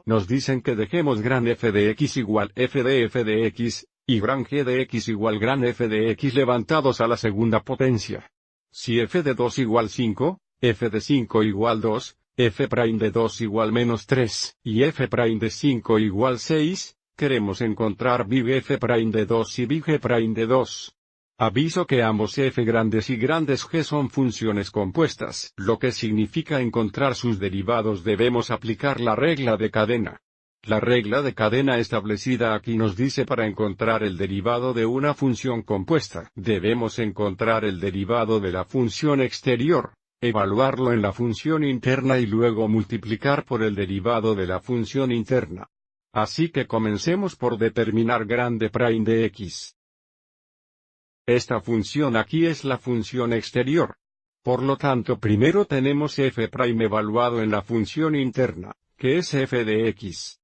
Nos dicen que dejemos gran f de x igual f de x, y gran g de x igual gran f de x levantados a la segunda potencia. Si f de 2 igual 5, f de 5 igual 2, f' de 2 igual menos 3, y f' de 5 igual 6, queremos encontrar big f' de 2 y big g' de 2. Aviso que ambos f grandes y grandes g son funciones compuestas, lo que significa encontrar sus derivados debemos aplicar la regla de cadena. La regla de cadena establecida aquí nos dice para encontrar el derivado de una función compuesta, debemos encontrar el derivado de la función exterior, evaluarlo en la función interna y luego multiplicar por el derivado de la función interna. Así que comencemos por determinar grande prime de x. Esta función aquí es la función exterior. Por lo tanto primero tenemos f' evaluado en la función interna, que es f de x.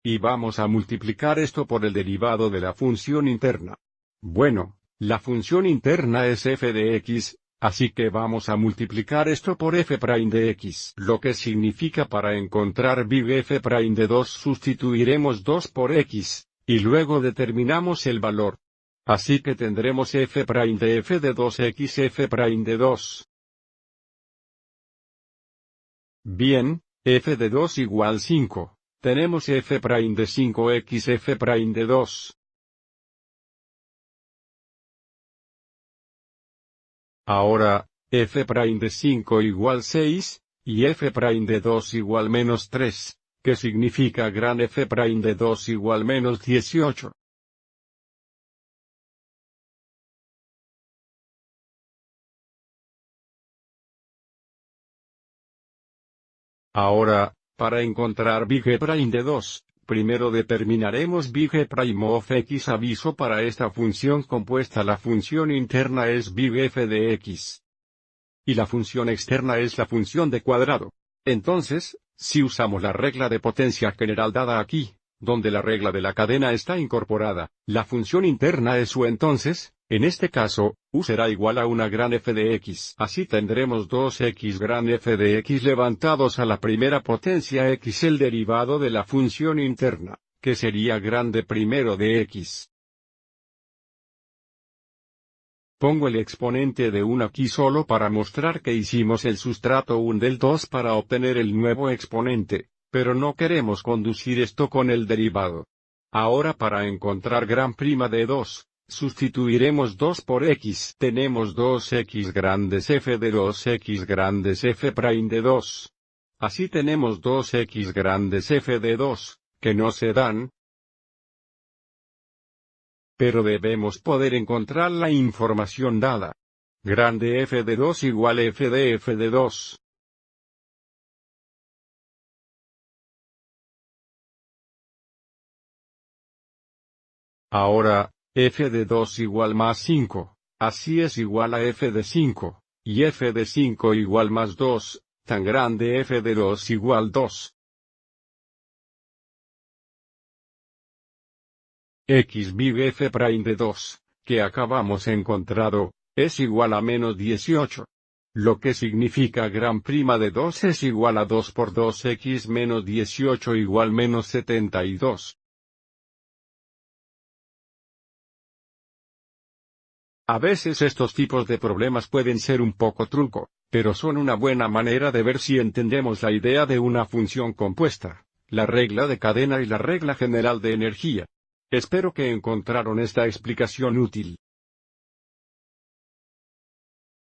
Y vamos a multiplicar esto por el derivado de la función interna. Bueno, la función interna es f de x, así que vamos a multiplicar esto por f' de x. Lo que significa para encontrar big f' de 2 sustituiremos 2 por x. Y luego determinamos el valor. Así que tendremos f' de f de 2x f' de 2. Bien, f de 2 igual 5. Tenemos f' de 5x f' de 2. Ahora, f' de 5 igual 6, y f' de 2 igual menos 3. ¿Qué significa gran f' de 2 igual menos 18? Ahora, para encontrar big f' de 2, primero determinaremos big f' of x. Aviso para esta función compuesta la función interna es big f de x. Y la función externa es la función de cuadrado. Entonces, si usamos la regla de potencia general dada aquí, donde la regla de la cadena está incorporada, la función interna es u. Entonces, en este caso, u será igual a una gran f de x. Así tendremos 2x gran f de x levantados a la primera potencia x el derivado de la función interna, que sería grande primero de x. Pongo el exponente de 1 aquí solo para mostrar que hicimos el sustrato 1 del 2 para obtener el nuevo exponente, pero no queremos conducir esto con el derivado. Ahora para encontrar gran prima de 2, sustituiremos 2 por x. Tenemos 2x grandes f de 2x grandes f' de 2. Así tenemos 2x grandes f de 2, que no se dan. Pero debemos poder encontrar la información dada. Grande f de 2 igual f de 2. Ahora, f de 2 igual más 5, así es igual a f de 5, y f de 5 igual más 2, tan grande f de 2 igual 2. X big f' de 2, que acabamos encontrado, es igual a menos 18. Lo que significa gran prima de 2 es igual a 2 por 2x menos 18 igual menos 72. A veces estos tipos de problemas pueden ser un poco truco, pero son una buena manera de ver si entendemos la idea de una función compuesta, la regla de cadena y la regla general de energía. Espero que encontraron esta explicación útil.